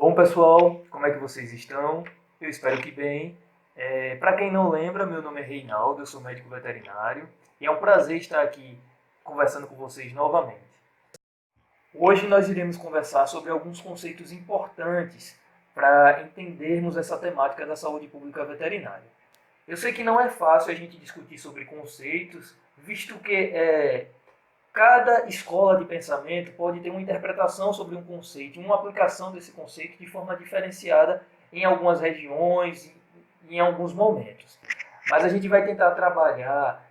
Bom, pessoal, como é que vocês estão? Eu espero que bem. Para quem não lembra, meu nome é Reinaldo, eu sou médico veterinário e é um prazer estar aqui conversando com vocês novamente. Hoje nós iremos conversar sobre alguns conceitos importantes para entendermos essa temática da saúde pública veterinária. Eu sei que não é fácil a gente discutir sobre conceitos, visto que cada escola de pensamento pode ter uma interpretação sobre um conceito, uma aplicação desse conceito de forma diferenciada em algumas regiões, em alguns momentos. Mas a gente vai tentar trabalhar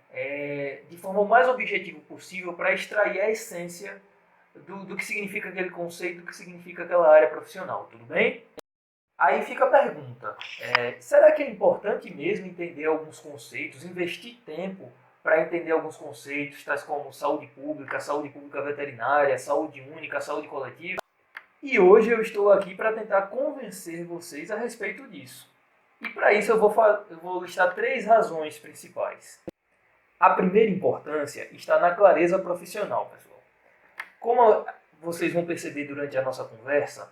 de forma o mais objetiva possível para extrair a essência do que significa aquele conceito, do que significa aquela área profissional, tudo bem? Aí fica a pergunta, será que é importante mesmo entender alguns conceitos, investir tempo para entender alguns conceitos, tais como saúde pública veterinária, saúde única, saúde coletiva? E hoje eu estou aqui para tentar convencer vocês a respeito disso. E para isso eu vou listar 3 razões principais. A primeira importância está na clareza profissional, pessoal. Como vocês vão perceber durante a nossa conversa,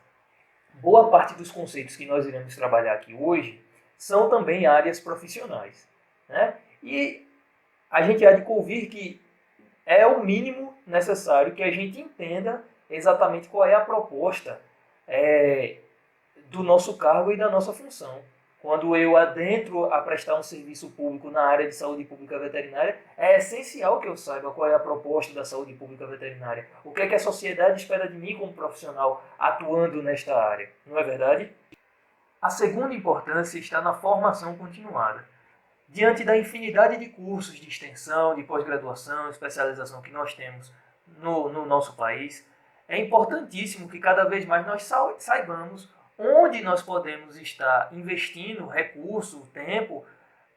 boa parte dos conceitos que nós iremos trabalhar aqui hoje são também áreas profissionais, né? E a gente há de convir que é o mínimo necessário que a gente entenda exatamente qual é a proposta do nosso cargo e da nossa função. Quando eu adentro a prestar um serviço público na área de saúde pública veterinária, é essencial que eu saiba qual é a proposta da saúde pública veterinária. O que é que a sociedade espera de mim como profissional atuando nesta área. Não é verdade? A segunda importância está na formação continuada. Diante da infinidade de cursos de extensão, de pós-graduação, especialização que nós temos no nosso país, é importantíssimo que cada vez mais nós saibamos onde nós podemos estar investindo recurso, tempo,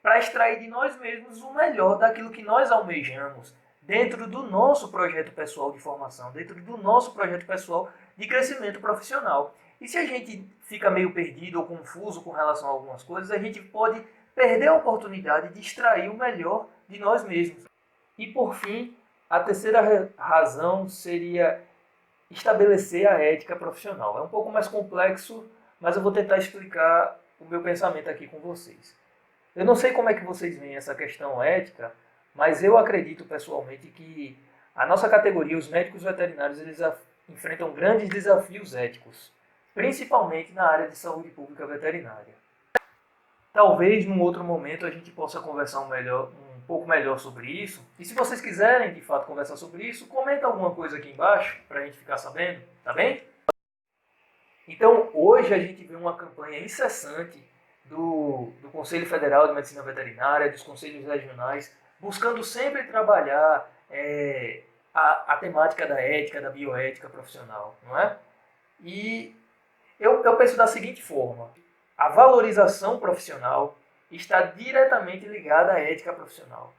para extrair de nós mesmos o melhor daquilo que nós almejamos dentro do nosso projeto pessoal de formação, dentro do nosso projeto pessoal de crescimento profissional. E se a gente fica meio perdido ou confuso com relação a algumas coisas, a gente pode perder a oportunidade de extrair o melhor de nós mesmos. E por fim, a terceira razão seria estabelecer a ética profissional. É um pouco mais complexo, mas eu vou tentar explicar o meu pensamento aqui com vocês. Eu não sei como é que vocês veem essa questão ética, mas eu acredito pessoalmente que a nossa categoria, os médicos veterinários, eles enfrentam grandes desafios éticos, principalmente na área de saúde pública veterinária. Talvez num outro momento a gente possa conversar um pouco melhor sobre isso. E se vocês quiserem de fato conversar sobre isso, comenta alguma coisa aqui embaixo para a gente ficar sabendo, tá bem? Então hoje a gente vê uma campanha incessante do Conselho Federal de Medicina Veterinária, dos conselhos regionais, buscando sempre trabalhar a temática da ética, da bioética profissional, não é? E eu penso da seguinte forma: a valorização profissional está diretamente ligada à ética profissional.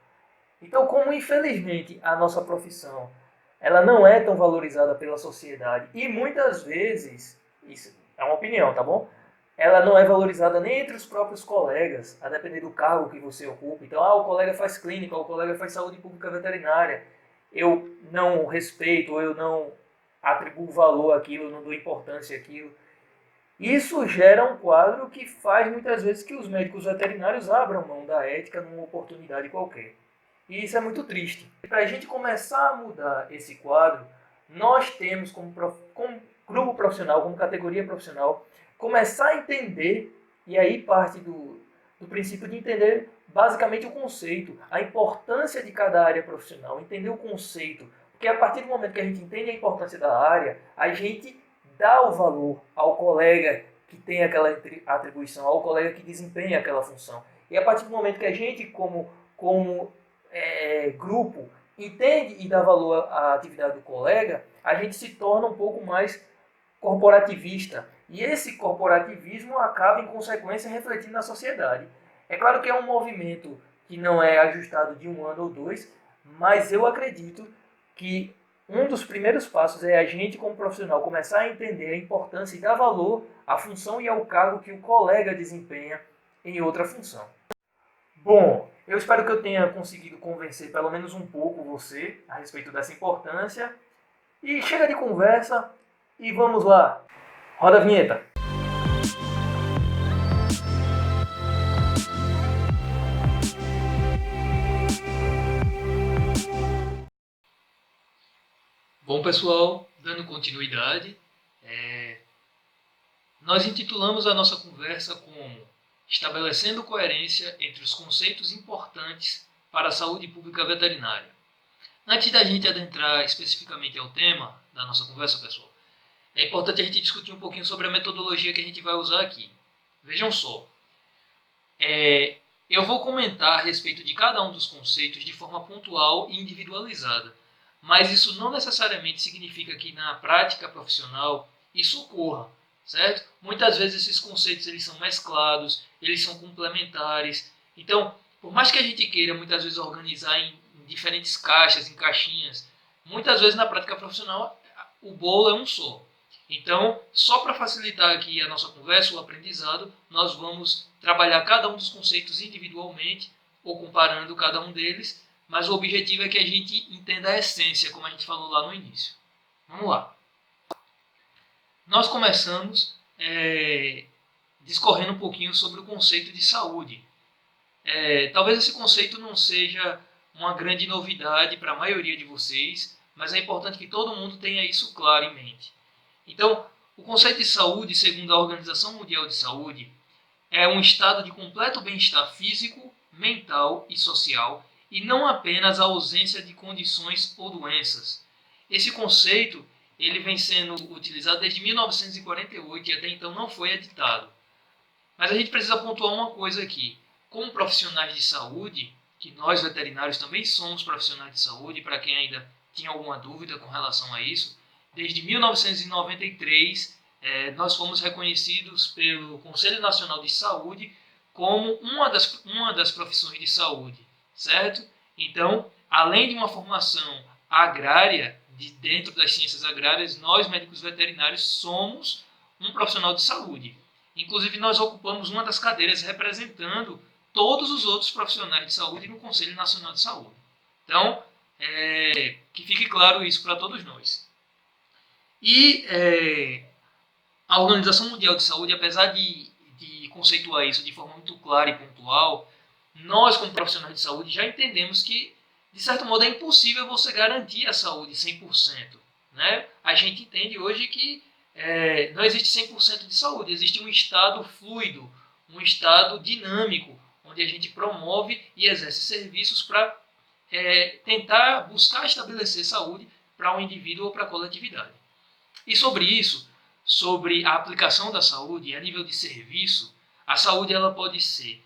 Então, como infelizmente a nossa profissão ela não é tão valorizada pela sociedade e muitas vezes, isso é uma opinião, tá bom? Ela não é valorizada nem entre os próprios colegas, a depender do cargo que você ocupa. Então, o colega faz clínica, o colega faz saúde pública veterinária. Eu não respeito, ou eu não atribuo valor àquilo, não dou importância àquilo. Isso gera um quadro que faz muitas vezes que os médicos veterinários abram mão da ética numa oportunidade qualquer. E isso é muito triste. Para a gente começar a mudar esse quadro, nós temos como grupo profissional, como categoria profissional, começar a entender, e aí parte do princípio de entender basicamente o conceito, a importância de cada área profissional, entender o conceito. Porque a partir do momento que a gente entende a importância da área, a gente dá o valor ao colega que tem aquela atribuição, ao colega que desempenha aquela função. E a partir do momento que a gente, como grupo, entende e dá valor à atividade do colega, a gente se torna um pouco mais corporativista. E esse corporativismo acaba, em consequência, refletindo na sociedade. É claro que é um movimento que não é ajustado de um ano ou dois, mas eu acredito que um dos primeiros passos é a gente, como profissional, começar a entender a importância e dar valor à função e ao cargo que o colega desempenha em outra função. Bom, eu espero que eu tenha conseguido convencer pelo menos um pouco você a respeito dessa importância. E chega de conversa e vamos lá. Roda a vinheta. Bom, pessoal, dando continuidade, nós intitulamos a nossa conversa como Estabelecendo coerência entre os conceitos importantes para a saúde pública veterinária. Antes da gente adentrar especificamente ao tema da nossa conversa, pessoal, é importante a gente discutir um pouquinho sobre a metodologia que a gente vai usar aqui. Vejam só, eu vou comentar a respeito de cada um dos conceitos de forma pontual e individualizada, mas isso não necessariamente significa que na prática profissional isso ocorra, certo? Muitas vezes esses conceitos eles são mesclados, eles são complementares. Então, por mais que a gente queira muitas vezes organizar em diferentes caixas, em caixinhas, muitas vezes na prática profissional o bolo é um só. Então, só para facilitar aqui a nossa conversa, o aprendizado, nós vamos trabalhar cada um dos conceitos individualmente ou comparando cada um deles, mas o objetivo é que a gente entenda a essência, como a gente falou lá no início. Vamos lá. Nós começamos discorrendo um pouquinho sobre o conceito de saúde. Talvez esse conceito não seja uma grande novidade para a maioria de vocês, mas é importante que todo mundo tenha isso claro em mente. Então, o conceito de saúde, segundo a Organização Mundial de Saúde, é um estado de completo bem-estar físico, mental e social, e não apenas a ausência de condições ou doenças. Esse conceito ele vem sendo utilizado desde 1948 e até então não foi editado. Mas a gente precisa pontuar uma coisa aqui. Como profissionais de saúde, que nós veterinários também somos profissionais de saúde, para quem ainda tinha alguma dúvida com relação a isso, desde 1993 nós fomos reconhecidos pelo Conselho Nacional de Saúde como uma das profissões de saúde, certo? Então, além de uma formação agrária, dentro das ciências agrárias, nós médicos veterinários somos um profissional de saúde. Inclusive, nós ocupamos uma das cadeiras representando todos os outros profissionais de saúde no Conselho Nacional de Saúde. Então, que fique claro isso para todos nós. E a Organização Mundial de Saúde, apesar de conceituar isso de forma muito clara e pontual, nós, como profissionais de saúde, já entendemos que, de certo modo, é impossível você garantir a saúde 100%. Né? A gente entende hoje que não existe 100% de saúde, existe um estado fluido, um estado dinâmico, onde a gente promove e exerce serviços para tentar buscar estabelecer saúde para um indivíduo ou para a coletividade. E sobre isso, sobre a aplicação da saúde a nível de serviço, a saúde ela pode ser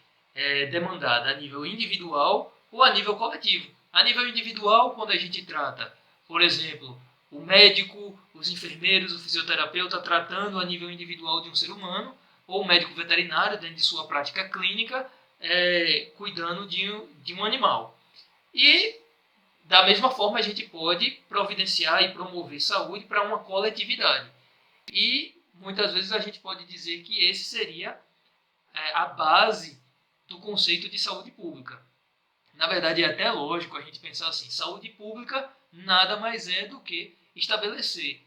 demandada a nível individual ou a nível coletivo. A nível individual, quando a gente trata, por exemplo, o médico, os enfermeiros, o fisioterapeuta tratando a nível individual de um ser humano, ou o médico veterinário dentro de sua prática clínica, cuidando de um animal. E, da mesma forma, a gente pode providenciar e promover saúde para uma coletividade. E, muitas vezes, a gente pode dizer que esse seria a base do conceito de saúde pública. Na verdade, é até lógico a gente pensar assim, saúde pública nada mais é do que estabelecer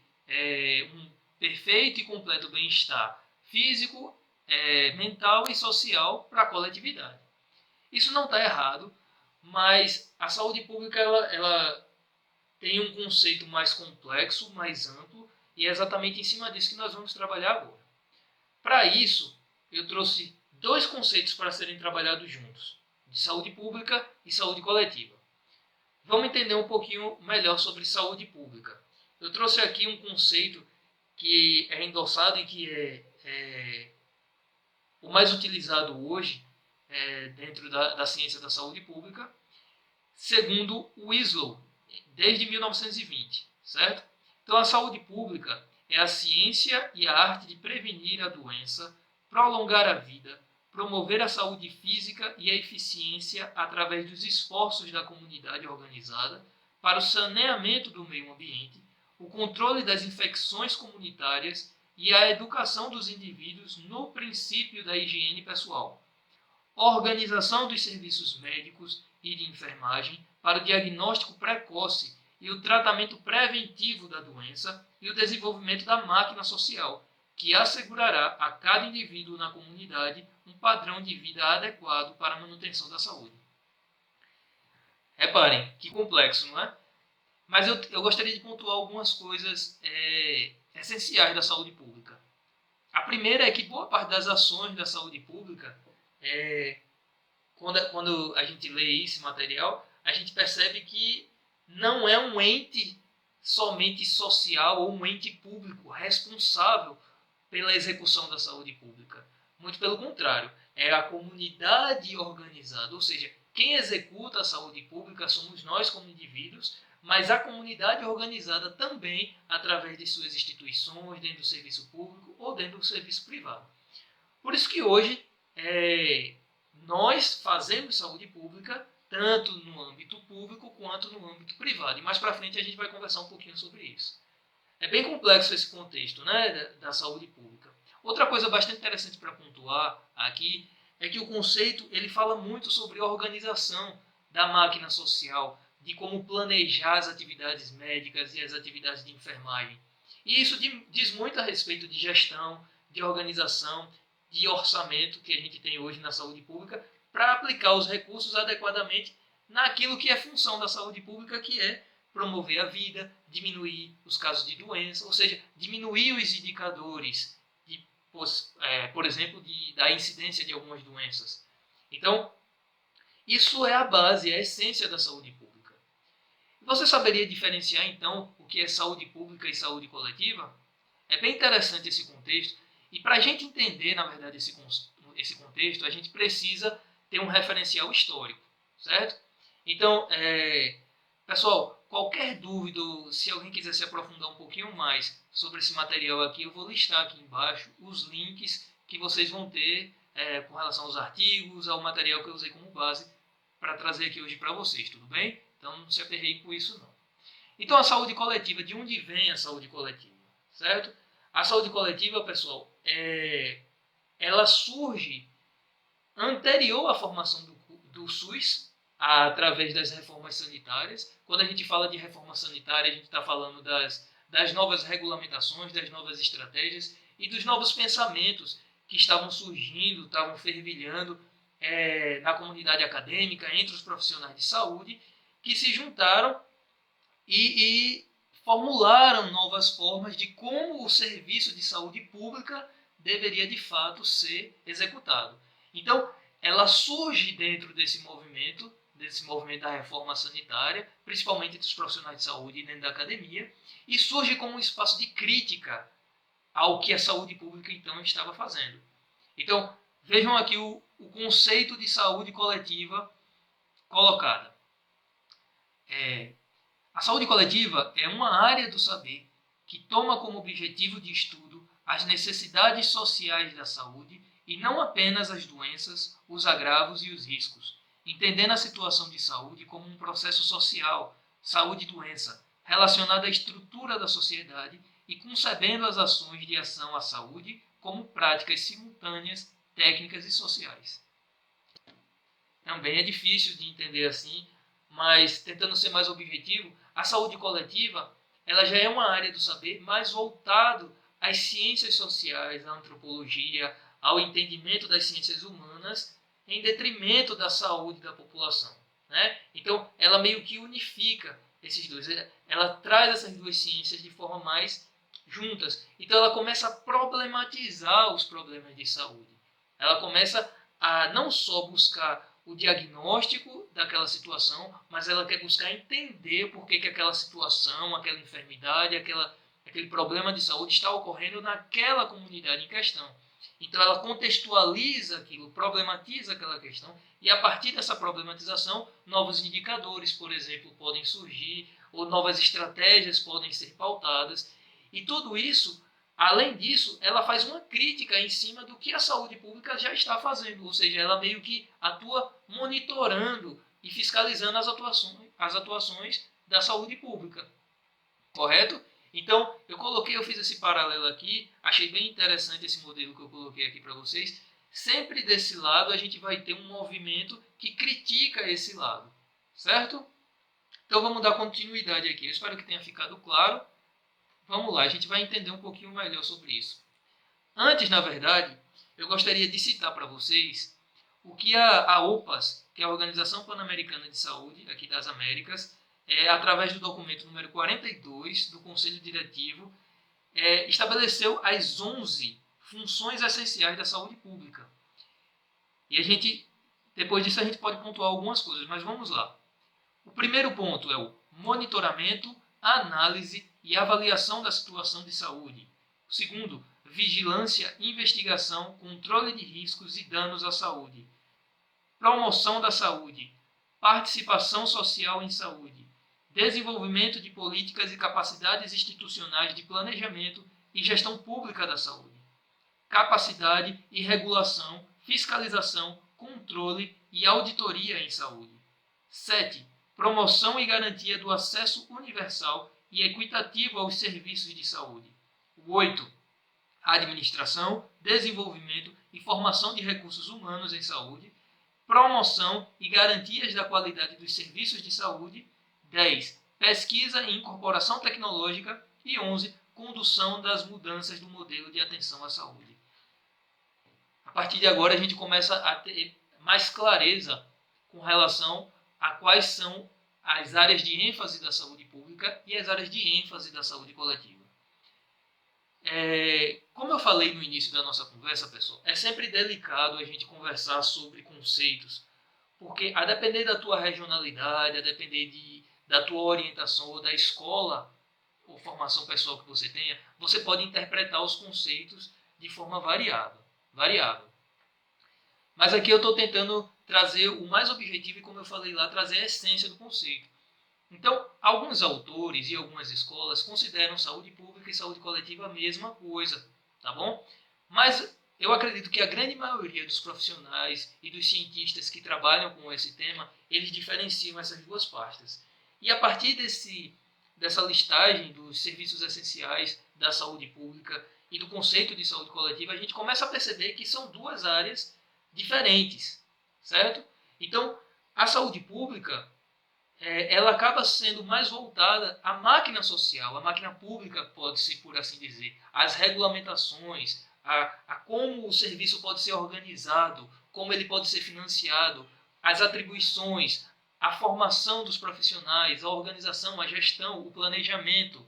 um perfeito e completo bem-estar físico, mental e social para a coletividade. Isso não está errado, mas a saúde pública ela tem um conceito mais complexo, mais amplo, e é exatamente em cima disso que nós vamos trabalhar agora. Para isso, eu trouxe dois conceitos para serem trabalhados juntos, de saúde pública e saúde coletiva. Vamos entender um pouquinho melhor sobre saúde pública. Eu trouxe aqui um conceito que é endossado e que é o mais utilizado hoje dentro da ciência da saúde pública, segundo Winslow, desde 1920, certo? Então, a saúde pública é a ciência e a arte de prevenir a doença, prolongar a vida, promover a saúde física e a eficiência através dos esforços da comunidade organizada para o saneamento do meio ambiente, o controle das infecções comunitárias e a educação dos indivíduos no princípio da higiene pessoal. Organização dos serviços médicos e de enfermagem para o diagnóstico precoce e o tratamento preventivo da doença e o desenvolvimento da máquina social, que assegurará a cada indivíduo na comunidade um padrão de vida adequado para a manutenção da saúde. Reparem, que complexo, não é? Mas eu gostaria de pontuar algumas coisas essenciais da saúde pública. A primeira é que boa parte das ações da saúde pública, quando a gente lê esse material, a gente percebe que não é um ente somente social ou um ente público responsável pela execução da saúde pública. Muito pelo contrário, é a comunidade organizada, ou seja, quem executa a saúde pública somos nós como indivíduos, mas a comunidade organizada também através de suas instituições, dentro do serviço público ou dentro do serviço privado. Por isso que hoje nós fazemos saúde pública tanto no âmbito público quanto no âmbito privado. E mais para frente a gente vai conversar um pouquinho sobre isso. É bem complexo esse contexto, né, da saúde pública. Outra coisa bastante interessante para pontuar aqui é que o conceito ele fala muito sobre a organização da máquina social, de como planejar as atividades médicas e as atividades de enfermagem. E isso diz muito a respeito de gestão, de organização, de orçamento que a gente tem hoje na saúde pública para aplicar os recursos adequadamente naquilo que é função da saúde pública, que é promover a vida, diminuir os casos de doença, ou seja, diminuir os indicadores, por exemplo, da incidência de algumas doenças. Então, isso é a base, é a essência da saúde pública. Você saberia diferenciar, então, o que é saúde pública e saúde coletiva? É bem interessante esse contexto, e para a gente entender, na verdade, esse contexto, a gente precisa ter um referencial histórico, certo? Então, pessoal, qualquer dúvida, se alguém quiser se aprofundar um pouquinho mais sobre esse material aqui, eu vou listar aqui embaixo os links que vocês vão ter com relação aos artigos, ao material que eu usei como base para trazer aqui hoje para vocês, tudo bem? Então não se aperreie com isso não. Então a saúde coletiva, de onde vem a saúde coletiva, certo? A saúde coletiva, pessoal, ela surge anterior à formação do SUS, através das reformas sanitárias. Quando a gente fala de reforma sanitária, a gente está falando das novas regulamentações, das novas estratégias e dos novos pensamentos que estavam surgindo, estavam fervilhando na comunidade acadêmica, entre os profissionais de saúde, que se juntaram e formularam novas formas de como o serviço de saúde pública deveria de fato ser executado. Então, ela surge dentro desse movimento da reforma sanitária, principalmente entre os profissionais de saúde e dentro da academia, e surge como um espaço de crítica ao que a saúde pública então estava fazendo. Então, vejam aqui o conceito de saúde coletiva colocada. A saúde coletiva é uma área do saber que toma como objetivo de estudo as necessidades sociais da saúde e não apenas as doenças, os agravos e os riscos, entendendo a situação de saúde como um processo social, saúde e doença, relacionado à estrutura da sociedade e concebendo as ações de ação à saúde como práticas simultâneas, técnicas e sociais. Também é difícil de entender assim, mas tentando ser mais objetivo, a saúde coletiva ela já é uma área do saber mais voltado às ciências sociais, à antropologia, ao entendimento das ciências humanas, em detrimento da saúde da população, né? Então, ela meio que unifica esses dois, ela traz essas duas ciências de forma mais juntas. Então, ela começa a problematizar os problemas de saúde. Ela começa a não só buscar o diagnóstico daquela situação, mas ela quer buscar entender por que aquela situação, aquela enfermidade, aquele problema de saúde está ocorrendo naquela comunidade em questão. Então ela contextualiza aquilo, problematiza aquela questão e a partir dessa problematização, novos indicadores, por exemplo, podem surgir ou novas estratégias podem ser pautadas. E tudo isso, além disso, ela faz uma crítica em cima do que a saúde pública já está fazendo, ou seja, ela meio que atua monitorando e fiscalizando as atuações da saúde pública. Correto? Então, eu fiz esse paralelo aqui, achei bem interessante esse modelo que eu coloquei aqui para vocês. Sempre desse lado a gente vai ter um movimento que critica esse lado, certo? Então vamos dar continuidade aqui. Eu espero que tenha ficado claro. Vamos lá, a gente vai entender um pouquinho melhor sobre isso. Antes, na verdade, eu gostaria de citar para vocês o que a OPAS, que é a Organização Pan-Americana de Saúde, aqui das Américas, através do documento número 42 do Conselho Diretivo, estabeleceu as 11 funções essenciais da saúde pública. E depois disso a gente pode pontuar algumas coisas, mas vamos lá. O primeiro ponto é o monitoramento, análise e avaliação da situação de saúde. O segundo, vigilância, investigação, controle de riscos e danos à saúde. Promoção da saúde, participação social em saúde, desenvolvimento de políticas e capacidades institucionais de planejamento e gestão pública da saúde, capacidade e regulação, fiscalização, controle e auditoria em saúde. 7. Promoção e garantia do acesso universal e equitativo aos serviços de saúde. 8. Administração, desenvolvimento e formação de recursos humanos em saúde, promoção e garantias da qualidade dos serviços de saúde. 10. Pesquisa e incorporação tecnológica. E 11. Condução das mudanças do modelo de atenção à saúde. A partir de agora a gente começa a ter mais clareza com relação a quais são as áreas de ênfase da saúde pública e as áreas de ênfase da saúde coletiva. Como eu falei no início da nossa conversa, pessoal, é sempre delicado a gente conversar sobre conceitos, porque a depender da tua regionalidade, a depender da tua orientação ou da escola ou formação pessoal que você tenha, você pode interpretar os conceitos de forma variável. Mas aqui eu estou tentando trazer o mais objetivo e, como eu falei lá, trazer a essência do conceito. Então, alguns autores e algumas escolas consideram saúde pública e saúde coletiva a mesma coisa, tá bom? Mas eu acredito que a grande maioria dos profissionais e dos cientistas que trabalham com esse tema, eles diferenciam essas duas pastas. E a partir dessa listagem dos serviços essenciais da saúde pública e do conceito de saúde coletiva, a gente começa a perceber que são duas áreas diferentes, certo? Então, a saúde pública, ela acaba sendo mais voltada à máquina social, à máquina pública, pode-se por assim dizer, às regulamentações, a como o serviço pode ser organizado, como ele pode ser financiado, as atribuições, a formação dos profissionais, a organização, a gestão, o planejamento.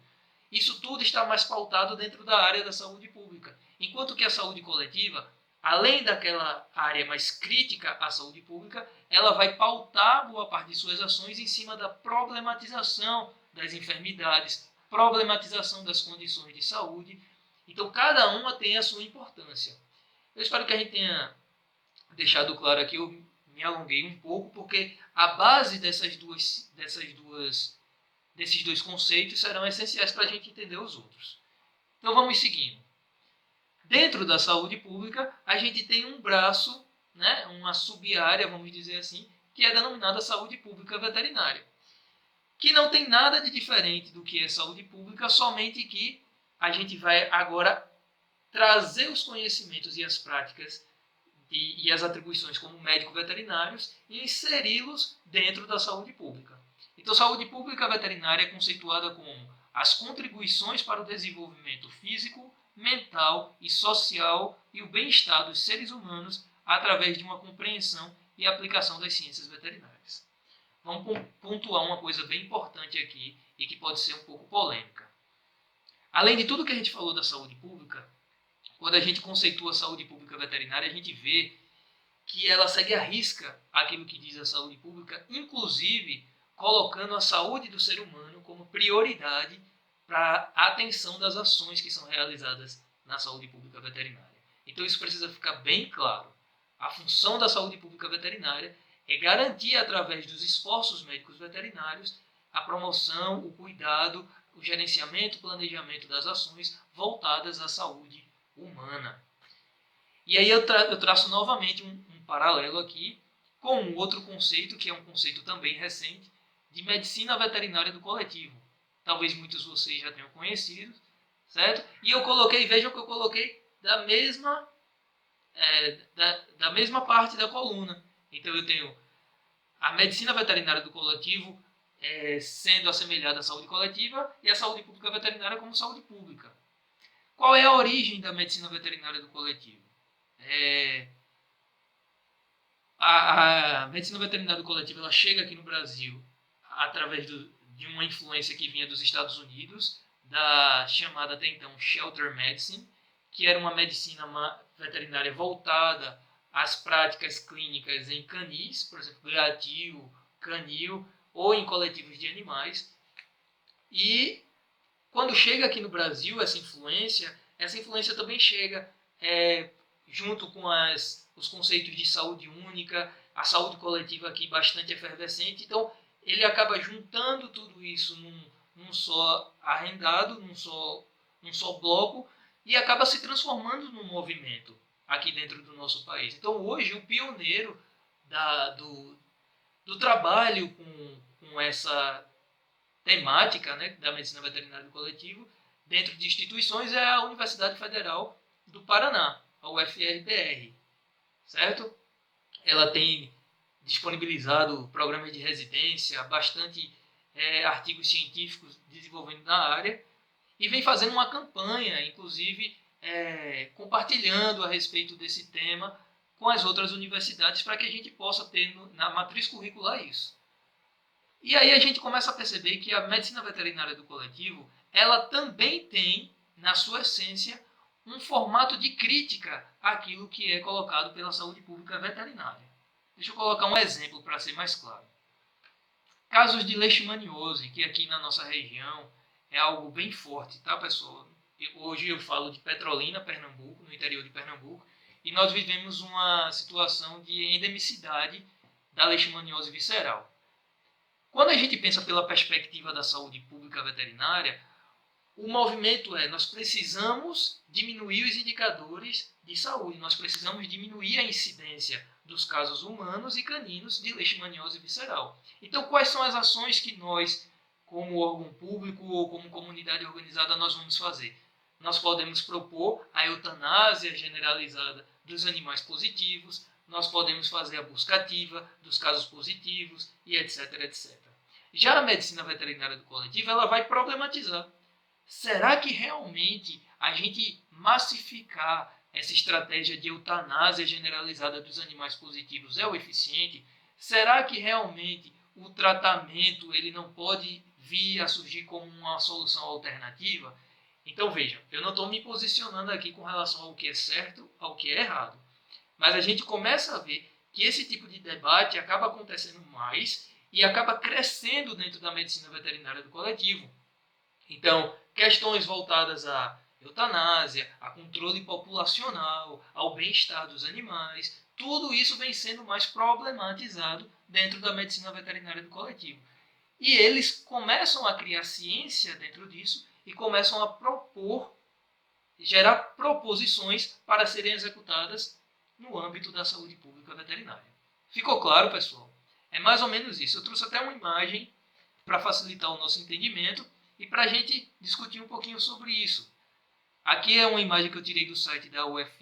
Isso tudo está mais pautado dentro da área da saúde pública. Enquanto que a saúde coletiva, além daquela área mais crítica à saúde pública, ela vai pautar boa parte de suas ações em cima da problematização das enfermidades, problematização das condições de saúde. Então, cada uma tem a sua importância. Eu espero que a gente tenha deixado claro aqui, eu me alonguei um pouco, porque a base desses dois conceitos serão essenciais para a gente entender os outros. Então, vamos seguindo. Dentro da saúde pública, a gente tem um braço, né, uma sub-área, vamos dizer assim, que é denominada saúde pública veterinária, que não tem nada de diferente do que é saúde pública, somente que a gente vai agora trazer os conhecimentos e as práticas e as atribuições como médico veterinários e inseri-los dentro da saúde pública. Então, saúde pública veterinária é conceituada como as contribuições para o desenvolvimento físico, mental e social e o bem-estar dos seres humanos através de uma compreensão e aplicação das ciências veterinárias. Vamos pontuar uma coisa bem importante aqui e que pode ser um pouco polêmica. Além de tudo que a gente falou da saúde pública, quando a gente conceitua a saúde pública veterinária, a gente vê que ela segue à risca aquilo que diz a saúde pública, inclusive colocando a saúde do ser humano como prioridade para a atenção das ações que são realizadas na saúde pública veterinária. Então isso precisa ficar bem claro. A função da saúde pública veterinária é garantir, através dos esforços médicos veterinários, a promoção, o cuidado, o gerenciamento e planejamento das ações voltadas à saúde humana. E aí eu traço novamente um paralelo aqui com um outro conceito, que é um conceito também recente, de medicina veterinária do coletivo. Talvez muitos de vocês já tenham conhecido, certo? E eu coloquei, vejam que eu coloquei da mesma parte da coluna. Então eu tenho a medicina veterinária do coletivo sendo assemelhada à saúde coletiva e a saúde pública veterinária como saúde pública. Qual é a origem da medicina veterinária do coletivo? A medicina veterinária do coletivo ela chega aqui no Brasil através de uma influência que vinha dos Estados Unidos, da chamada até então Shelter Medicine, que era uma medicina veterinária voltada às práticas clínicas em canis, por exemplo, gatil, canil, ou em coletivos de animais. E quando chega aqui no Brasil essa influência também chega junto com os conceitos de saúde única, a saúde coletiva aqui bastante efervescente. Então, ele acaba juntando tudo isso num só arrendado, num só bloco, e acaba se transformando num movimento aqui dentro do nosso país. Então, hoje, o pioneiro do trabalho com essa temática, né, da medicina veterinária do coletivo, dentro de instituições, é a Universidade Federal do Paraná, a UFRPR, certo? Ela tem disponibilizado programas de residência, bastante artigos científicos desenvolvendo na área, e vem fazendo uma campanha, inclusive compartilhando a respeito desse tema com as outras universidades, para que a gente possa ter na matriz curricular isso. E aí a gente começa a perceber que a medicina veterinária do coletivo, ela também tem, na sua essência, um formato de crítica àquilo que é colocado pela saúde pública veterinária. Deixa eu colocar um exemplo para ser mais claro. Casos de leishmaniose, que aqui na nossa região é algo bem forte, tá, pessoal? Hoje eu falo de Petrolina, Pernambuco, no interior de Pernambuco, e nós vivemos uma situação de endemicidade da leishmaniose visceral. Quando a gente pensa pela perspectiva da saúde pública veterinária, o movimento nós precisamos diminuir os indicadores de saúde, nós precisamos diminuir a incidência dos casos humanos e caninos de leishmaniose visceral. Então, quais são as ações que nós, como órgão público ou como comunidade organizada, nós vamos fazer? Nós podemos propor a eutanásia generalizada dos animais positivos, nós podemos fazer a busca ativa dos casos positivos e etc, etc. Já a medicina veterinária do coletivo, ela vai problematizar. Será que realmente a gente massificar essa estratégia de eutanásia generalizada dos animais positivos é o eficiente? Será que realmente o tratamento ele não pode vir a surgir como uma solução alternativa? Então veja, eu não estou me posicionando aqui com relação ao que é certo, ao que é errado. Mas a gente começa a ver que esse tipo de debate acaba acontecendo mais e acaba crescendo dentro da medicina veterinária do coletivo. Então, questões voltadas à eutanásia, a controle populacional, ao bem-estar dos animais, tudo isso vem sendo mais problematizado dentro da medicina veterinária do coletivo. E eles começam a criar ciência dentro disso e começam a gerar proposições para serem executadas no âmbito da saúde pública veterinária. Ficou claro, pessoal? É mais ou menos isso. Eu trouxe até uma imagem para facilitar o nosso entendimento e para a gente discutir um pouquinho sobre isso. Aqui é uma imagem que eu tirei do site da UFPR,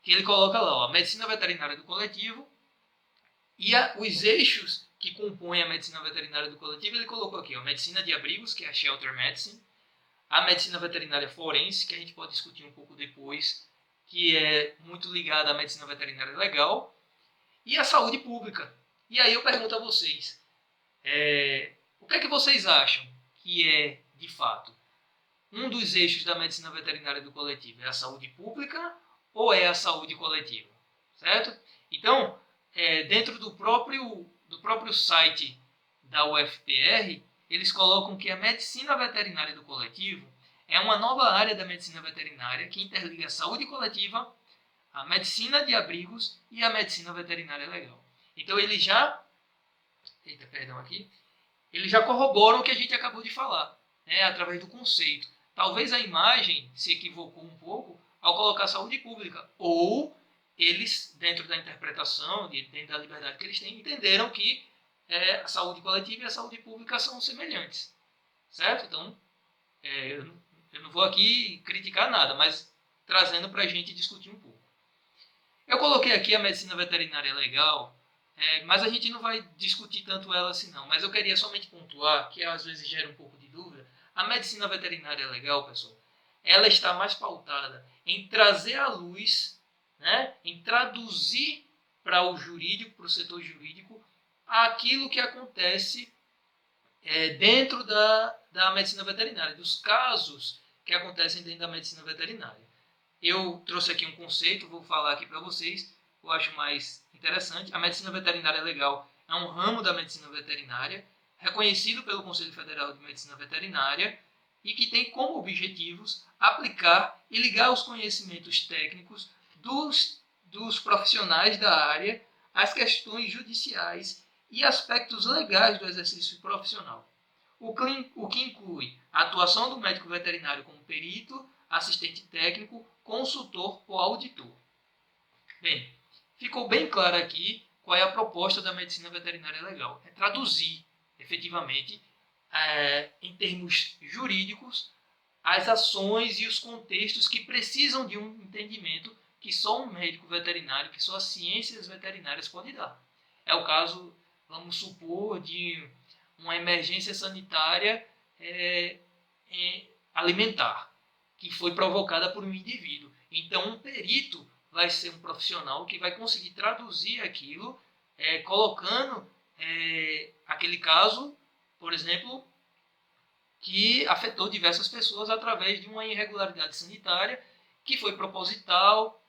que ele coloca lá, a medicina veterinária do coletivo e os eixos que compõem a medicina veterinária do coletivo. Ele colocou aqui a medicina de abrigos, que é a Shelter Medicine, a medicina veterinária forense, que a gente pode discutir um pouco depois, que é muito ligada à medicina veterinária legal, e a saúde pública. E aí eu pergunto a vocês, o que é que vocês acham que é, de fato, um dos eixos da medicina veterinária do coletivo? É a saúde pública ou é a saúde coletiva? Certo? Então, dentro do próprio site da UFPR, eles colocam que a medicina veterinária do coletivo é uma nova área da medicina veterinária que interliga a saúde coletiva, a medicina de abrigos e a medicina veterinária legal. Então, eles já corroboram o que a gente acabou de falar, através do conceito. Talvez a imagem se equivocou um pouco ao colocar saúde pública, ou eles, dentro da interpretação, dentro da liberdade que eles têm, entenderam que a saúde coletiva e a saúde pública são semelhantes, certo? Então, eu não vou aqui criticar nada, mas trazendo para a gente discutir um pouco. Eu coloquei aqui a medicina veterinária legal, mas a gente não vai discutir tanto ela assim não. Mas eu queria somente pontuar, que às vezes gera um pouco de dúvida, a medicina veterinária legal, pessoal, ela está mais pautada em trazer à luz, em traduzir para o jurídico, para o setor jurídico, àquilo que acontece dentro da medicina veterinária, dos casos que acontecem dentro da medicina veterinária. Eu trouxe aqui um conceito, vou falar aqui para vocês, eu acho mais interessante. A medicina veterinária legal é um ramo da medicina veterinária, reconhecido pelo Conselho Federal de Medicina Veterinária e que tem como objetivos aplicar e ligar os conhecimentos técnicos dos profissionais da área às questões judiciais e aspectos legais do exercício profissional. O que inclui a atuação do médico veterinário como perito, assistente técnico, consultor ou auditor. Bem, ficou bem claro aqui qual é a proposta da medicina veterinária legal. É traduzir, efetivamente, em termos jurídicos, as ações e os contextos que precisam de um entendimento que só um médico veterinário, que só as ciências veterinárias podem dar. É o caso, vamos supor, de uma emergência sanitária alimentar, que foi provocada por um indivíduo. Então, um perito vai ser um profissional que vai conseguir traduzir aquilo, colocando aquele caso, por exemplo, que afetou diversas pessoas através de uma irregularidade sanitária que foi proposital,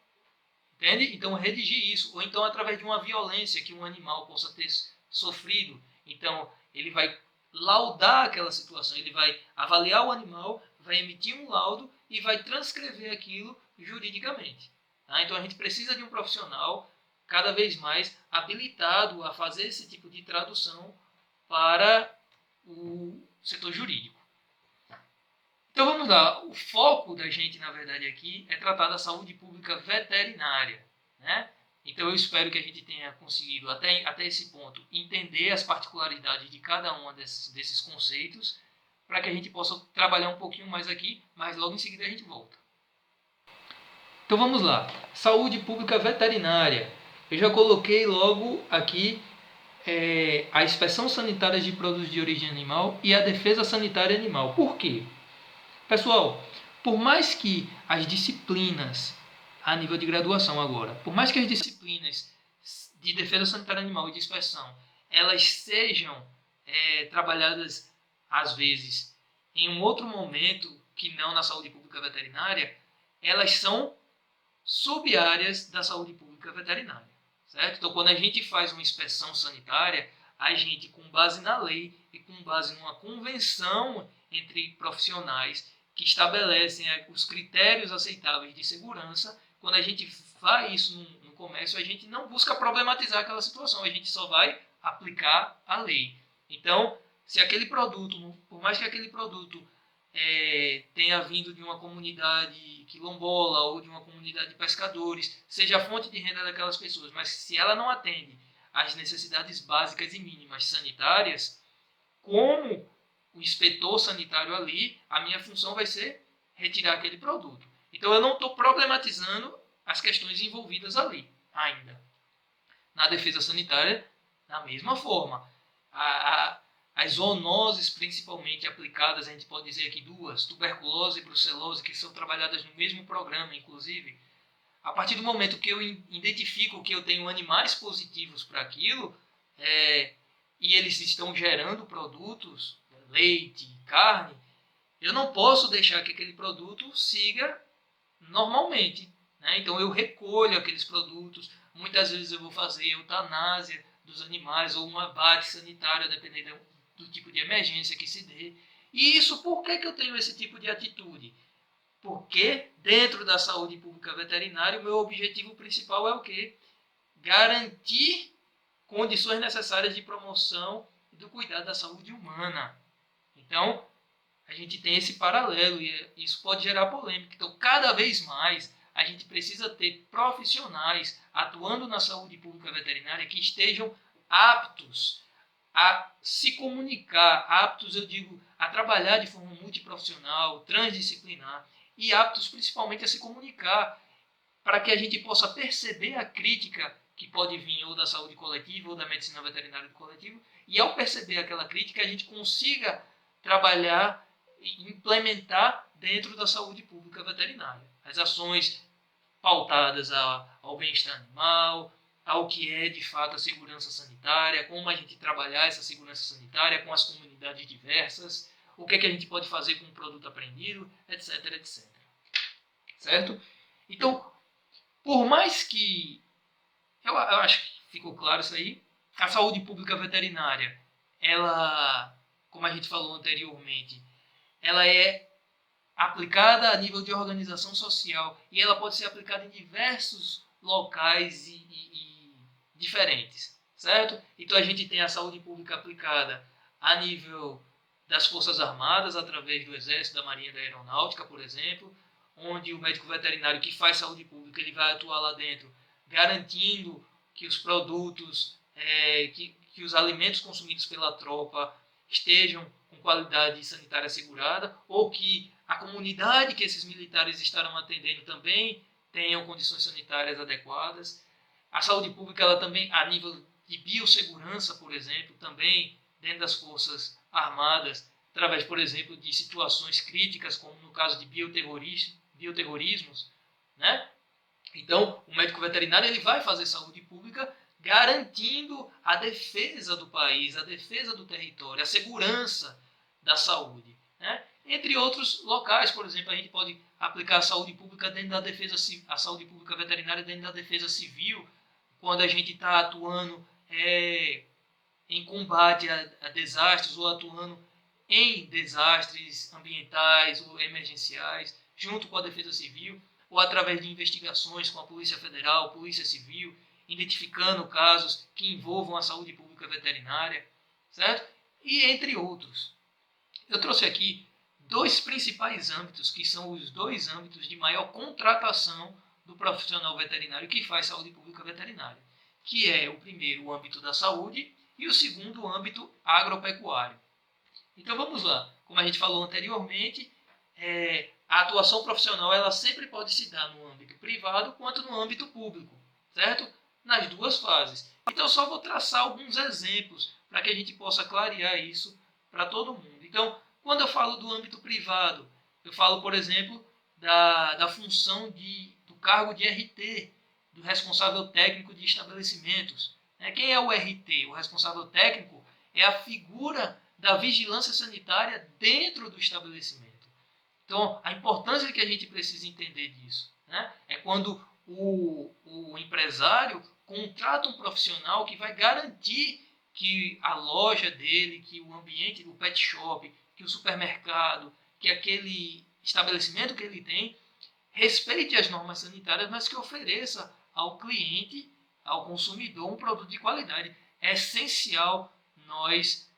entende? Então, redigir isso. Ou então, através de uma violência que um animal possa ter sofrido. Então, ele vai laudar aquela situação, ele vai avaliar o animal, vai emitir um laudo e vai transcrever aquilo juridicamente. Tá? Então, a gente precisa de um profissional cada vez mais habilitado a fazer esse tipo de tradução para o setor jurídico. Então vamos lá, o foco da gente, na verdade, aqui é tratar da saúde pública veterinária, né? Então eu espero que a gente tenha conseguido, até esse ponto, entender as particularidades de cada um desses conceitos, para que a gente possa trabalhar um pouquinho mais aqui, mas logo em seguida a gente volta. Então vamos lá, saúde pública veterinária. Eu já coloquei logo aqui a inspeção sanitária de produtos de origem animal e a defesa sanitária animal. Por quê? Pessoal, por mais que as disciplinas, a nível de graduação agora, por mais que as disciplinas de defesa sanitária animal e de inspeção, elas sejam trabalhadas, às vezes, em um outro momento que não na saúde pública veterinária, elas são sub-áreas da saúde pública veterinária, certo? Então, quando a gente faz uma inspeção sanitária, a gente, com base na lei e com base numa convenção entre profissionais que estabelecem os critérios aceitáveis de segurança, quando a gente faz isso no comércio, a gente não busca problematizar aquela situação, a gente só vai aplicar a lei. Então, se aquele produto, por mais que aquele produto tenha vindo de uma comunidade quilombola ou de uma comunidade de pescadores, seja a fonte de renda daquelas pessoas, mas se ela não atende às necessidades básicas e mínimas sanitárias, como o inspetor sanitário ali, a minha função vai ser retirar aquele produto. Então eu não estou problematizando as questões envolvidas ali ainda. Na defesa sanitária, da mesma forma. As zoonoses principalmente aplicadas, a gente pode dizer aqui duas, tuberculose e brucelose, que são trabalhadas no mesmo programa, inclusive. A partir do momento que eu identifico que eu tenho animais positivos para aquilo, e eles estão gerando produtos, leite, carne, eu não posso deixar que aquele produto siga normalmente. Né? Então eu recolho aqueles produtos, muitas vezes eu vou fazer eutanásia dos animais ou um abate sanitário, dependendo do tipo de emergência que se dê. E isso, por que eu tenho esse tipo de atitude? Porque dentro da saúde pública veterinária, o meu objetivo principal é o quê? Garantir condições necessárias de promoção e do cuidado da saúde humana. Então, a gente tem esse paralelo e isso pode gerar polêmica. Então, cada vez mais, a gente precisa ter profissionais atuando na saúde pública veterinária que estejam aptos a se comunicar, aptos, eu digo, a trabalhar de forma multiprofissional, transdisciplinar e aptos principalmente a se comunicar para que a gente possa perceber a crítica que pode vir ou da saúde coletiva ou da medicina veterinária do coletivo e ao perceber aquela crítica a gente consiga trabalhar e implementar dentro da saúde pública veterinária. As ações pautadas ao bem-estar animal, ao que é de fato a segurança sanitária, como a gente trabalhar essa segurança sanitária com as comunidades diversas, o que é que a gente pode fazer com o produto apreendido, etc, etc. Certo? Então, por mais que, eu acho que ficou claro isso aí, a saúde pública veterinária, ela, como a gente falou anteriormente, ela é aplicada a nível de organização social e ela pode ser aplicada em diversos locais e diferentes, certo? Então a gente tem a saúde pública aplicada a nível das Forças Armadas, através do Exército, da Marinha e da Aeronáutica, por exemplo, onde o médico veterinário que faz saúde pública ele vai atuar lá dentro, garantindo que os produtos, que os alimentos consumidos pela tropa estejam com qualidade sanitária assegurada, ou que a comunidade que esses militares estarão atendendo também tenham condições sanitárias adequadas. A saúde pública, ela também, a nível de biossegurança, por exemplo, também dentro das Forças Armadas, através, por exemplo, de situações críticas, como no caso de bioterrorismos, né? Então, o médico veterinário ele vai fazer saúde pública garantindo a defesa do país, a defesa do território, a segurança da saúde, né? Entre outros locais, por exemplo, a gente pode aplicar a saúde pública dentro da defesa, a saúde pública veterinária dentro da defesa civil, quando a gente está atuando em combate a desastres ou atuando em desastres ambientais ou emergenciais, junto com a defesa civil, ou através de investigações com a Polícia Federal, Polícia Civil, identificando casos que envolvam a saúde pública veterinária, certo? E entre outros. Eu trouxe aqui dois principais âmbitos, que são os dois âmbitos de maior contratação do profissional veterinário que faz saúde pública veterinária, que é o primeiro, o âmbito da saúde, e o segundo, o âmbito agropecuário. Então vamos lá. Como a gente falou anteriormente, a atuação profissional ela sempre pode se dar no âmbito privado quanto no âmbito público, certo? Nas duas fases. Então só vou traçar alguns exemplos para que a gente possa clarear isso para todo mundo. Então, quando eu falo do âmbito privado, eu falo, por exemplo, da função do cargo de RT, do responsável técnico de estabelecimentos. Quem é o RT? O responsável técnico é a figura da vigilância sanitária dentro do estabelecimento. Então, a importância que a gente precisa entender disso, né? É quando o empresário contrata um profissional que vai garantir que a loja dele, que o ambiente do pet shop, que o supermercado, que aquele estabelecimento que ele tem, respeite as normas sanitárias, mas que ofereça ao cliente, ao consumidor, um produto de qualidade. É essencial nós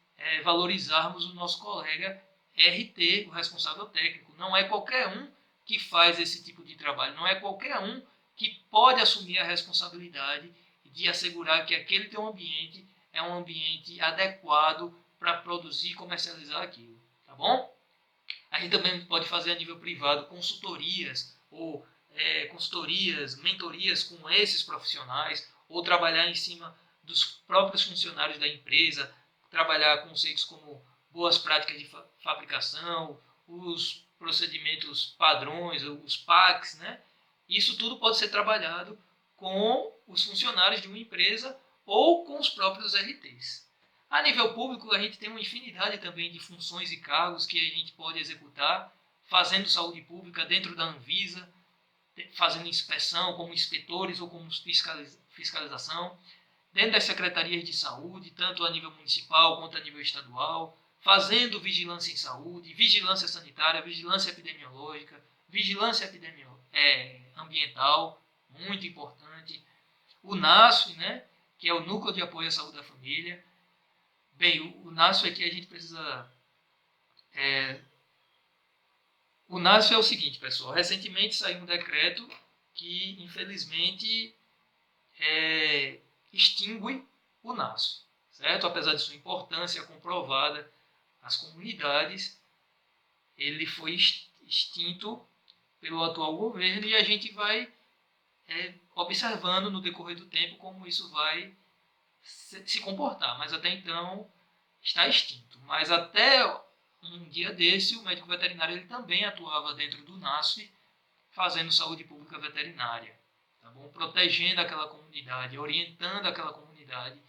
valorizarmos o nosso colega RT, o responsável técnico. Não é qualquer um que faz esse tipo de trabalho, não é qualquer um que pode assumir a responsabilidade de assegurar que aquele teu ambiente é um ambiente adequado para produzir e comercializar aquilo, tá bom? A gente também pode fazer a nível privado consultorias ou consultorias, mentorias com esses profissionais, ou trabalhar em cima dos próprios funcionários da empresa, trabalhar conceitos como boas práticas de fabricação, os procedimentos padrões, os PACs, né? Isso tudo pode ser trabalhado com os funcionários de uma empresa ou com os próprios RTs. A nível público, a gente tem uma infinidade também de funções e cargos que a gente pode executar, fazendo saúde pública dentro da Anvisa, fazendo inspeção como inspetores ou como fiscalização, dentro das secretarias de saúde, tanto a nível municipal quanto a nível estadual, fazendo vigilância em saúde, vigilância sanitária, vigilância epidemiológica, vigilância ambiental, muito importante. O NASF, né, que é o Núcleo de Apoio à Saúde da Família. Bem, o NASF aqui a gente precisa... O NASF é o seguinte, pessoal. Recentemente saiu um decreto que, infelizmente, extingue o NASF, certo? Apesar de sua importância comprovada às comunidades, ele foi extinto pelo atual governo e a gente vai observando no decorrer do tempo como isso vai se comportar. Mas até então está extinto. Mas até um dia desse, o médico veterinário ele também atuava dentro do NASF, fazendo saúde pública veterinária. tá bom? Protegendo aquela comunidade, orientando aquela comunidade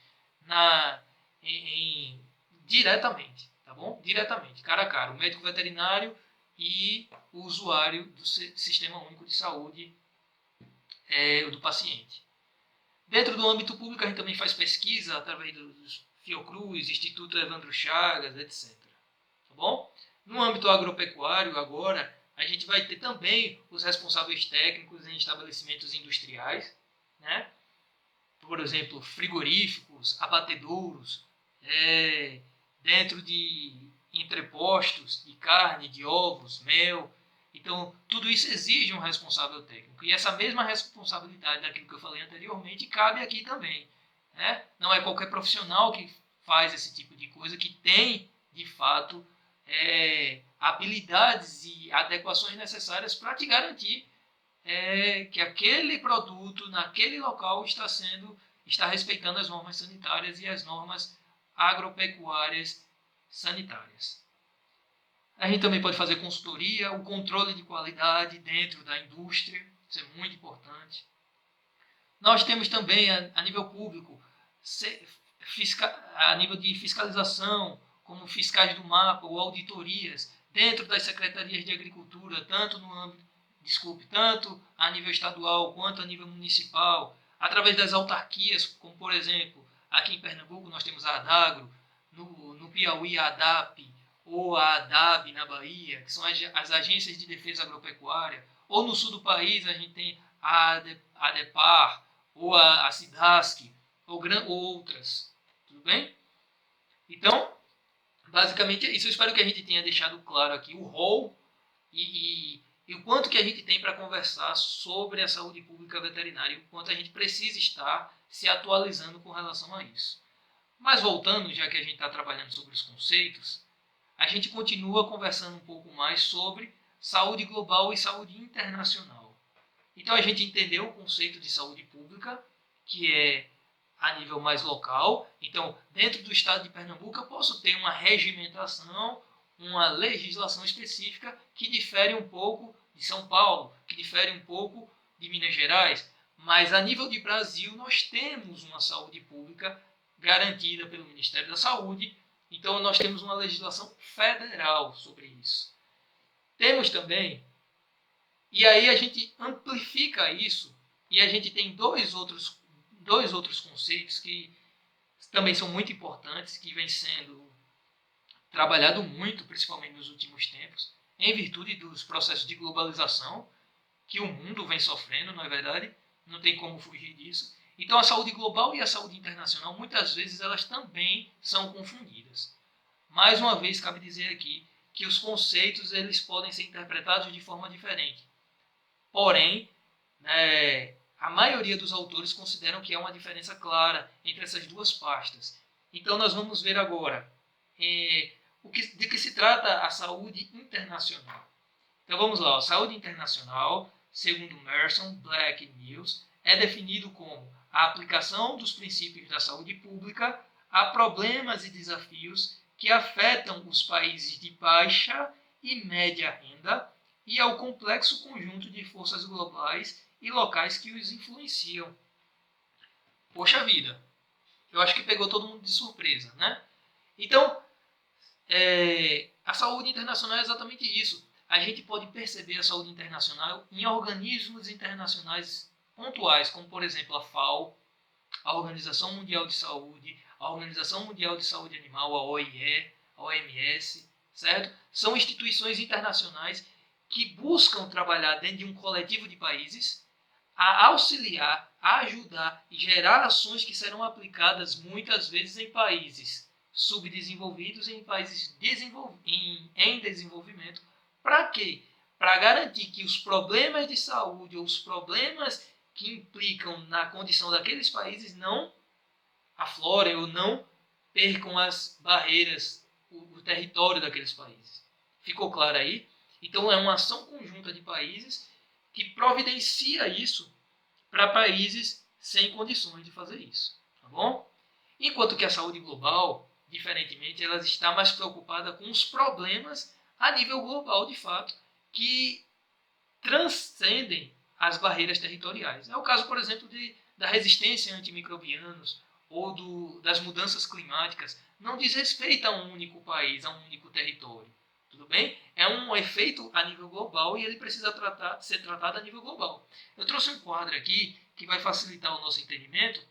diretamente, tá bom? Diretamente, cara a cara, o médico veterinário e o usuário do Sistema Único de Saúde do paciente. Dentro do âmbito público, a gente também faz pesquisa através dos Fiocruz, Instituto Evandro Chagas, etc. Tá bom? No âmbito agropecuário, agora, a gente vai ter também os responsáveis técnicos em estabelecimentos industriais, né? Por exemplo, frigoríficos, abatedouros, dentro de entrepostos de carne, de ovos, mel. Então, tudo isso exige um responsável técnico. E essa mesma responsabilidade daquilo que eu falei anteriormente cabe aqui também. Né? Não é qualquer profissional que faz esse tipo de coisa, que tem, de fato, habilidades e adequações necessárias para te garantir que aquele produto, naquele local, está respeitando as normas sanitárias e as normas agropecuárias sanitárias. A gente também pode fazer consultoria, o controle de qualidade dentro da indústria, isso é muito importante. Nós temos também, a nível público, a nível de fiscalização, como fiscais do mapa ou auditorias, dentro das secretarias de agricultura, tanto a nível estadual quanto a nível municipal, através das autarquias, como por exemplo, aqui em Pernambuco nós temos a ADAGRO, no Piauí a ADAP, ou a ADAB na Bahia, que são as agências de defesa agropecuária, ou no sul do país a gente tem a ADEPAR, ou a SIDASC, ou outras. Tudo bem? Então, basicamente é isso. Eu espero que a gente tenha deixado claro aqui o rol e o quanto que a gente tem para conversar sobre a saúde pública veterinária, e o quanto a gente precisa estar se atualizando com relação a isso. Mas voltando, já que a gente está trabalhando sobre os conceitos, a gente continua conversando um pouco mais sobre saúde global e saúde internacional. Então a gente entendeu o conceito de saúde pública, que é a nível mais local. Então, dentro do estado de Pernambuco, eu posso ter uma regimentação, uma legislação específica que difere um pouco de São Paulo, que difere um pouco de Minas Gerais. Mas a nível de Brasil, nós temos uma saúde pública garantida pelo Ministério da Saúde. Então, nós temos uma legislação federal sobre isso. Temos também, e aí a gente amplifica isso, e a gente tem dois outros conceitos que também são muito importantes, que vem sendo trabalhado muito, principalmente nos últimos tempos, em virtude dos processos de globalização que o mundo vem sofrendo, não é verdade? Não tem como fugir disso. Então, a saúde global e a saúde internacional, muitas vezes, elas também são confundidas. Mais uma vez, cabe dizer aqui que os conceitos eles podem ser interpretados de forma diferente. Porém, a maioria dos autores consideram que há uma diferença clara entre essas duas pastas. Então, nós vamos ver agora de que se trata a saúde internacional. Então, vamos lá. A saúde internacional, segundo Merson, Black e Mills, é definido como a aplicação dos princípios da saúde pública a problemas e desafios que afetam os países de baixa e média renda e ao complexo conjunto de forças globais e locais que os influenciam. Poxa vida, eu acho que pegou todo mundo de surpresa, né? Então, a saúde internacional é exatamente isso. A gente pode perceber a saúde internacional em organismos internacionais pontuais, como por exemplo a FAO, a Organização Mundial de Saúde, a Organização Mundial de Saúde Animal, a OIE, a OMS, certo? São instituições internacionais que buscam trabalhar dentro de um coletivo de países a auxiliar, a ajudar e gerar ações que serão aplicadas muitas vezes em países subdesenvolvidos e em países em desenvolvimento. Para quê? Para garantir que os problemas de saúde ou os problemas que implicam na condição daqueles países não aflorem ou não percam as barreiras, o território daqueles países. Ficou claro aí? Então é uma ação conjunta de países que providencia isso para países sem condições de fazer isso. Tá bom? Enquanto que a saúde global, diferentemente, ela está mais preocupada com os problemas a nível global, de fato, que transcendem as barreiras territoriais. É o caso, por exemplo, da resistência a antimicrobianos ou das mudanças climáticas. Não diz respeito a um único país, a um único território. Tudo bem? É um efeito a nível global e ele precisa ser tratado a nível global. Eu trouxe um quadro aqui que vai facilitar o nosso entendimento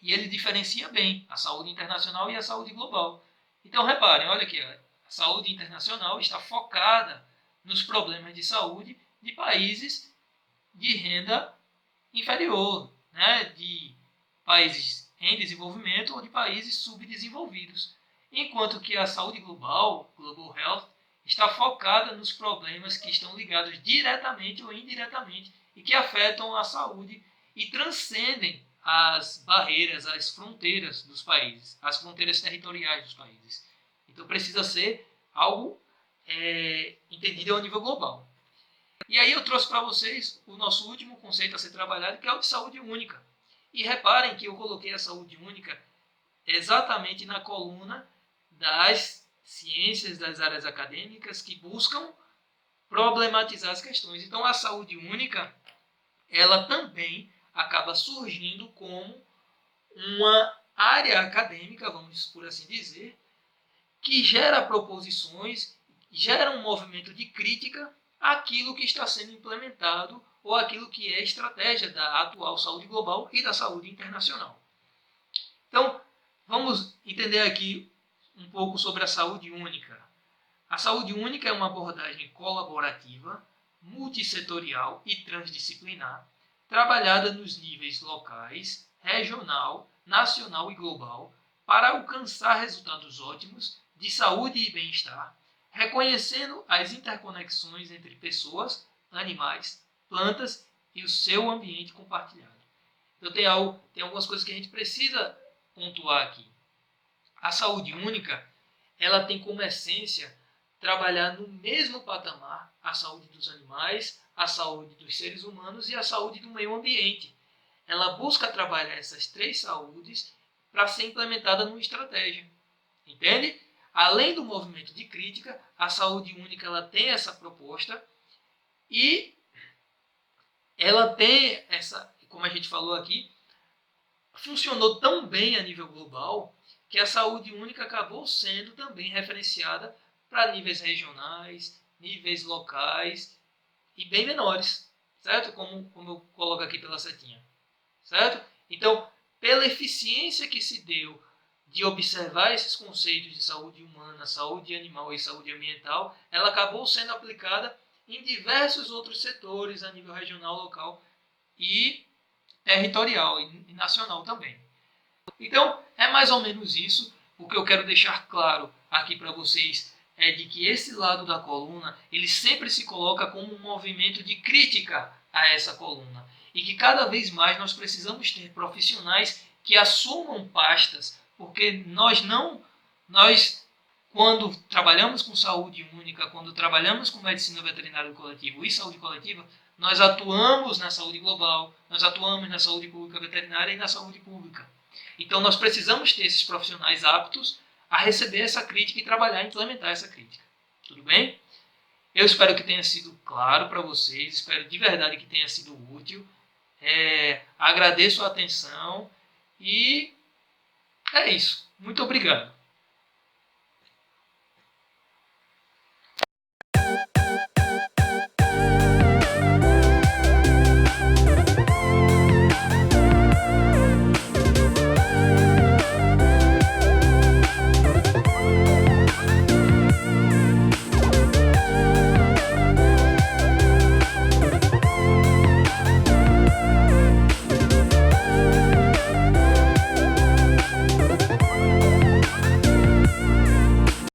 e ele diferencia bem a saúde internacional e a saúde global. Então, reparem, olha aqui, a saúde internacional está focada nos problemas de saúde de países de renda inferior, né? De países em desenvolvimento ou de países subdesenvolvidos. Enquanto que a saúde global, Global Health, está focada nos problemas que estão ligados diretamente ou indiretamente e que afetam a saúde e transcendem as barreiras, as fronteiras dos países, as fronteiras territoriais dos países. Então precisa ser algo entendido a nível global. E aí eu trouxe para vocês o nosso último conceito a ser trabalhado, que é o de saúde única. E reparem que eu coloquei a saúde única exatamente na coluna das ciências, das áreas acadêmicas que buscam problematizar as questões. Então a saúde única, ela também acaba surgindo como uma área acadêmica, vamos por assim dizer, que gera proposições, gera um movimento de crítica àquilo que está sendo implementado ou aquilo que é estratégia da atual saúde global e da saúde internacional. Então, vamos entender aqui um pouco sobre a saúde única. A saúde única é uma abordagem colaborativa, multissetorial e transdisciplinar, trabalhada nos níveis locais, regional, nacional e global, para alcançar resultados ótimos de saúde e bem-estar, reconhecendo as interconexões entre pessoas, animais, plantas e o seu ambiente compartilhado. Então tem algumas coisas que a gente precisa pontuar aqui. A saúde única, ela tem como essência trabalhar no mesmo patamar a saúde dos animais, a saúde dos seres humanos e a saúde do meio ambiente. Ela busca trabalhar essas três saúdes para ser implementada numa estratégia. Entende? Além do movimento de crítica, a saúde única ela tem essa proposta e ela tem essa, como a gente falou aqui, funcionou tão bem a nível global que a saúde única acabou sendo também referenciada para níveis regionais, níveis locais e bem menores, certo? Como eu coloco aqui pela setinha, certo? Então, pela eficiência que se deu de observar esses conceitos de saúde humana, saúde animal e saúde ambiental, ela acabou sendo aplicada em diversos outros setores a nível regional, local e territorial e nacional também. Então, é mais ou menos isso. O que eu quero deixar claro aqui para vocês é de que esse lado da coluna, ele sempre se coloca como um movimento de crítica a essa coluna. E que cada vez mais nós precisamos ter profissionais que assumam pastas, porque nós quando trabalhamos com saúde única, quando trabalhamos com medicina veterinária coletiva e saúde coletiva, nós atuamos na saúde global, nós atuamos na saúde pública veterinária e na saúde pública. Então nós precisamos ter esses profissionais aptos a receber essa crítica e trabalhar e implementar essa crítica. Tudo bem? Eu espero que tenha sido claro para vocês, espero de verdade que tenha sido útil. Agradeço a atenção e é isso. Muito obrigado.